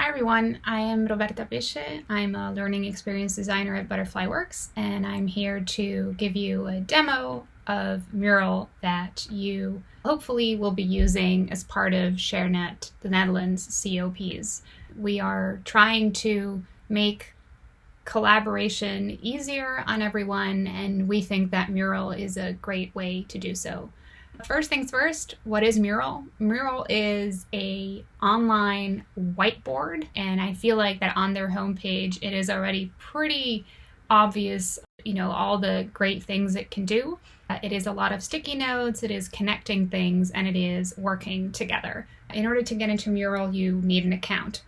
Hi everyone, I am Roberta Pesce. I'm a learning experience designer at Butterfly Works, and I'm here to give you a demo of Mural that you hopefully will be using as part of ShareNet, the Netherlands COPs. We are trying to make collaboration easier on everyone, and we think that Mural is a great way to do so. First things first, what is Mural? Mural is a online whiteboard, and I feel like that on their homepage it is already pretty obvious, all the great things it can do. It is a lot of sticky notes, it is connecting things, and it is working together. In order to get into Mural, you need an account.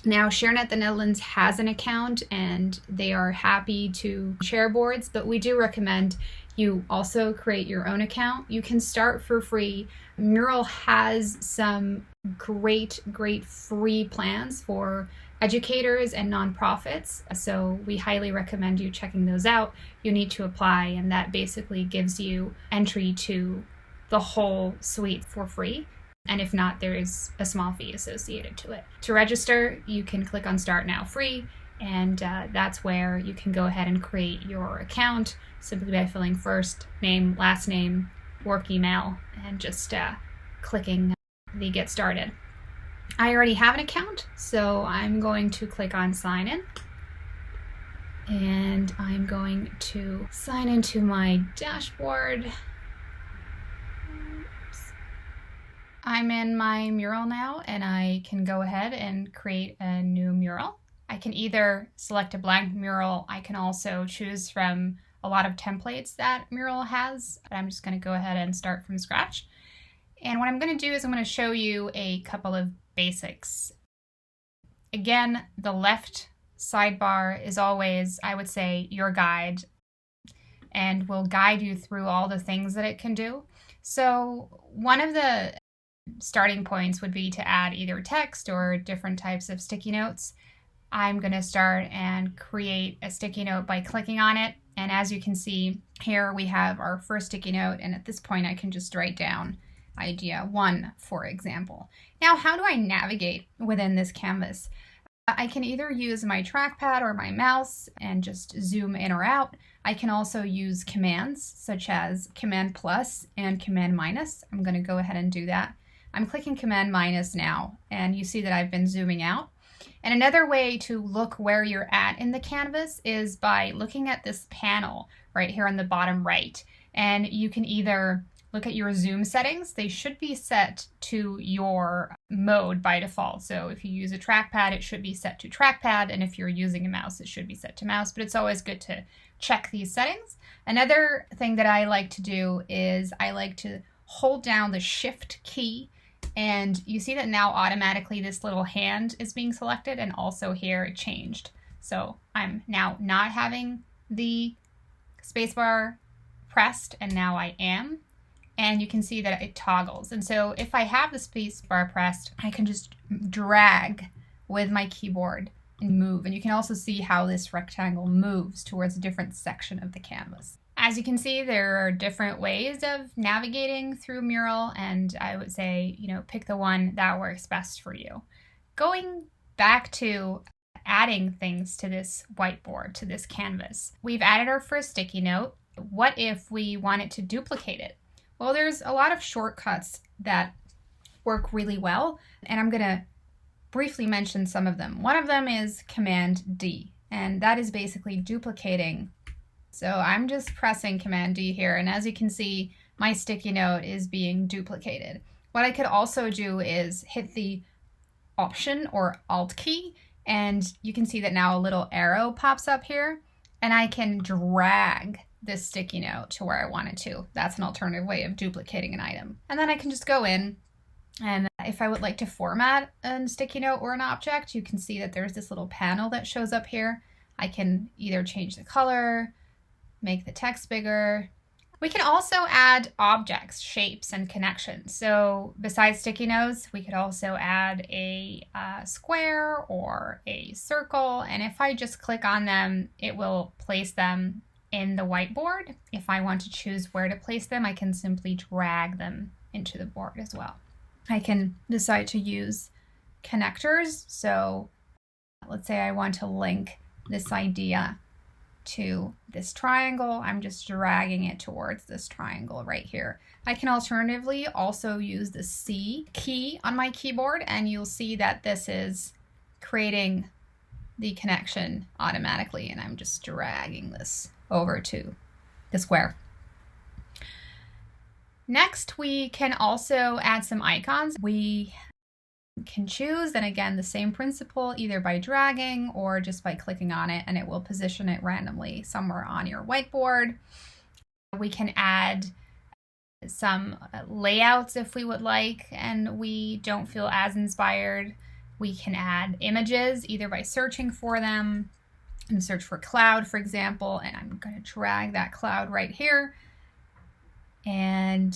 Now, ShareNet the Netherlands has an account and they are happy to share boards, but we do recommend you also create your own account. You can start for free. Mural has some great free plans for educators and nonprofits, so we highly recommend you checking those out. You need to apply, and that basically gives you entry to the whole suite for free. And if not, there is a small fee associated to it. To register, you can click on Start Now Free, and that's where you can go ahead and create your account simply by filling first name, last name, work email, and just clicking the Get Started. I already have an account, so I'm going to click on Sign In. And I'm going to sign into my dashboard. I'm in my mural now, and I can go ahead and create a new mural. I can either select a blank mural. I can also choose from a lot of templates that Mural has. I'm just going to go ahead and start from scratch. And what I'm going to do is I'm going to show you a couple of basics. Again, the left sidebar is always, I would say, your guide, and will guide you through all the things that it can do. So one of the starting points would be to add either text or different types of sticky notes. I'm going to start and create a sticky note by clicking on it. And as you can see here, we have our first sticky note. And at this point, I can just write down idea 1, for example. Now, how do I navigate within this canvas? I can either use my trackpad or my mouse and just zoom in or out. I can also use commands such as Command plus and Command minus. I'm going to go ahead and do that. I'm clicking Command minus now, and you see that I've been zooming out. And another way to look where you're at in the canvas is by looking at this panel right here on the bottom right. And you can either look at your zoom settings. They should be set to your mode by default. So if you use a trackpad, it should be set to trackpad. And if you're using a mouse, it should be set to mouse. But it's always good to check these settings. Another thing that I like to do is I like to hold down the Shift key. And you see that now automatically this little hand is being selected, and also here it changed. So I'm now not having the spacebar pressed, and now I am. And you can see that it toggles. And so if I have the spacebar pressed, I can just drag with my keyboard and move. And you can also see how this rectangle moves towards a different section of the canvas. As you can see, there are different ways of navigating through Mural, and I would say, pick the one that works best for you. Going back to adding things to this whiteboard, to this canvas, we've added our first sticky note. What if we wanted to duplicate it? Well, there's a lot of shortcuts that work really well, and I'm going to briefly mention some of them. One of them is Command D, and that is basically duplicating. So I'm just pressing Command D here, and as you can see, my sticky note is being duplicated. What I could also do is hit the Option or Alt key, and you can see that now a little arrow pops up here, and I can drag this sticky note to where I want it to. That's an alternative way of duplicating an item. And then I can just go in, and if I would like to format a sticky note or an object, you can see that there's this little panel that shows up here. I can either change the color, make the text bigger. We can also add objects, shapes, and connections. So besides sticky notes, we could also add a square or a circle. And if I just click on them, it will place them in the whiteboard. If I want to choose where to place them, I can simply drag them into the board as well. I can decide to use connectors. So let's say I want to link this idea to this triangle. I'm just dragging it towards this triangle right here. I can alternatively also use the C key on my keyboard, and you'll see that this is creating the connection automatically, and I'm just dragging this over to the square. Next, we can also add some icons. We can choose, and again, the same principle, either by dragging or just by clicking on it, and it will position it randomly somewhere on your whiteboard. We can add some layouts if we would like, and we don't feel as inspired. We can add images either by searching for them, and search for cloud, for example, and I'm going to drag that cloud right here. And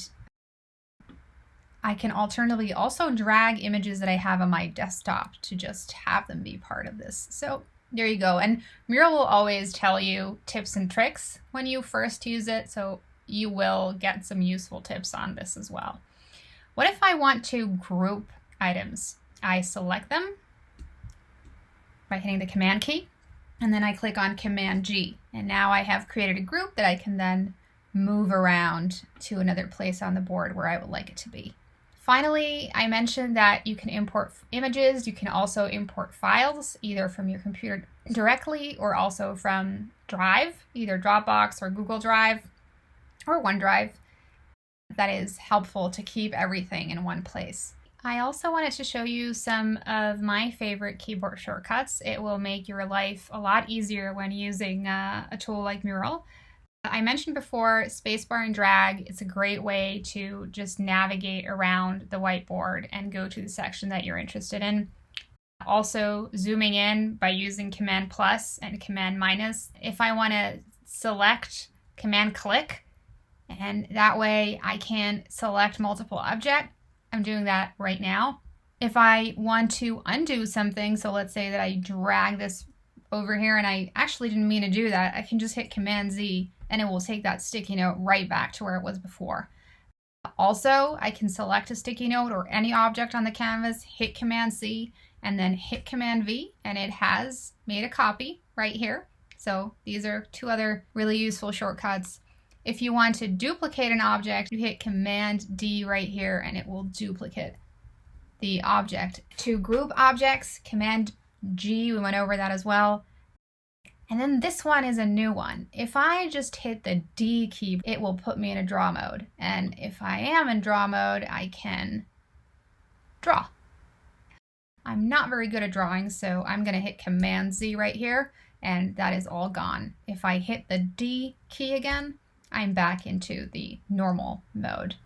I can alternatively also drag images that I have on my desktop to just have them be part of this. So there you go. And Mural will always tell you tips and tricks when you first use it, so you will get some useful tips on this as well. What if I want to group items? I select them by hitting the Command key, and then I click on Command G. And now I have created a group that I can then move around to another place on the board where I would like it to be. Finally, I mentioned that you can import images. You can also import files, either from your computer directly or also from Drive, either Dropbox or Google Drive or OneDrive. That is helpful to keep everything in one place. I also wanted to show you some of my favorite keyboard shortcuts. It will make your life a lot easier when using a tool like Mural. I mentioned before, spacebar and drag. It's a great way to just navigate around the whiteboard and go to the section that you're interested in. Also, zooming in by using Command plus and Command minus. If I want to select, Command click, and that way I can select multiple objects. I'm doing that right now. If I want to undo something, so let's say that I drag this over here and I actually didn't mean to do that, I can just hit Command Z and it will take that sticky note right back to where it was before. Also, I can select a sticky note or any object on the canvas, hit Command C, and then hit Command V, and it has made a copy right here. So these are two other really useful shortcuts. If you want to duplicate an object, you hit Command D right here and it will duplicate the object. To group objects, Command G, we went over that as well. And then this one is a new one. If I just hit the D key, it will put me in a draw mode. And if I am in draw mode, I can draw. I'm not very good at drawing, so I'm going to hit Command Z right here, and that is all gone. If I hit the D key again, I'm back into the normal mode.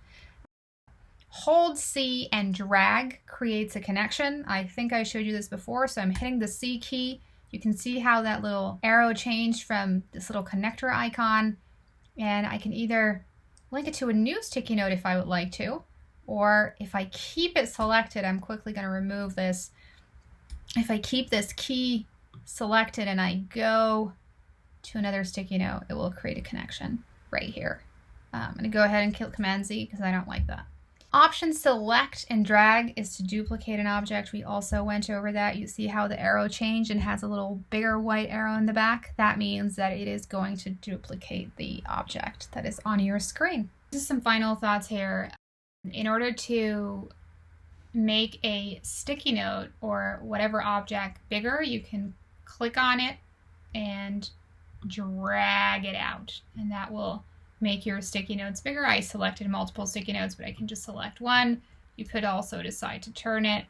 Hold C and drag creates a connection. I think I showed you this before, so I'm hitting the C key. You can see how that little arrow changed from this little connector icon, and I can either link it to a new sticky note if I would like to, or if I keep it selected, I'm quickly going to remove this. If I keep this key selected and I go to another sticky note, it will create a connection right here. I'm going to go ahead and kill Command Z because I don't like that. Option select and drag is to duplicate an object. We also went over that. You see how the arrow changed and has a little bigger white arrow in the back? That means that it is going to duplicate the object that is on your screen. Just some final thoughts here. In order to make a sticky note or whatever object bigger, you can click on it and drag it out, and that will make your sticky notes bigger. I selected multiple sticky notes, but I can just select one. You could also decide to turn it,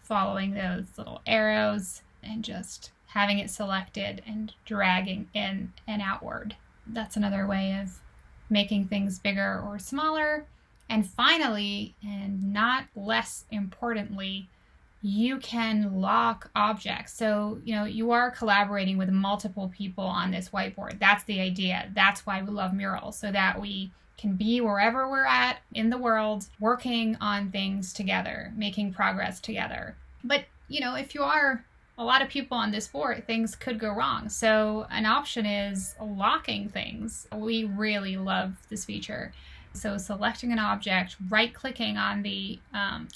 following those little arrows and just having it selected and dragging in and outward. That's another way of making things bigger or smaller. And finally, and not less importantly, you can lock objects. So, you are collaborating with multiple people on this whiteboard. That's the idea. That's why we love Mural, so that we can be wherever we're at in the world, working on things together, making progress together. But, if you are a lot of people on this board, things could go wrong. So an option is locking things. We really love this feature. So selecting an object, right-clicking on the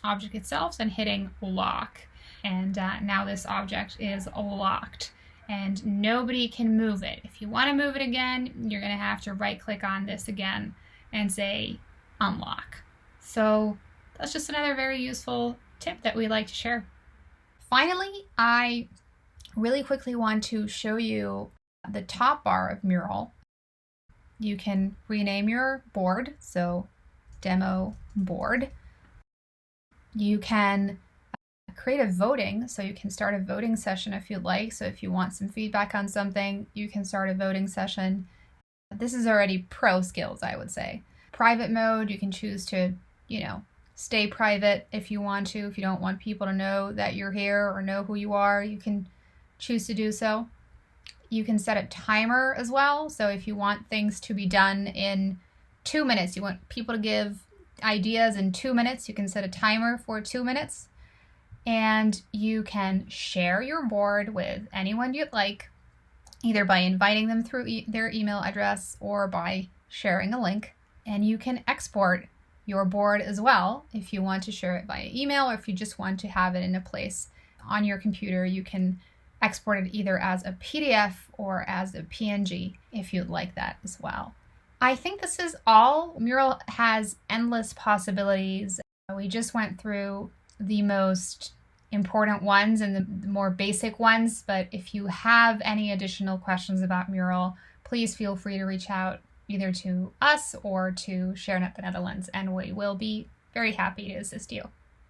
object itself, and hitting lock. And now this object is locked, and nobody can move it. If you want to move it again, you're going to have to right-click on this again and say unlock. So that's just another very useful tip that we like to share. Finally, I really quickly want to show you the top bar of Mural. You can rename your board, so demo board. You can create a voting, so you can start a voting session if you'd like. So if you want some feedback on something, you can start a voting session. This is already pro skills, I would say. Private mode, you can choose to, stay private if you want to. If you don't want people to know that you're here or know who you are, you can choose to do so. You can set a timer as well. So if you want things to be done in 2 minutes, you want people to give ideas in 2 minutes, you can set a timer for 2 minutes. And you can share your board with anyone you'd like, either by inviting them through their email address or by sharing a link. And you can export your board as well if you want to share it via email, or if you just want to have it in a place on your computer. You can export it either as a PDF or as a PNG if you'd like that as well. I think this is all. Mural has endless possibilities. We just went through the most important ones and the more basic ones, but if you have any additional questions about Mural, please feel free to reach out either to us or to ShareNet the Netherlands, and we will be very happy to assist you.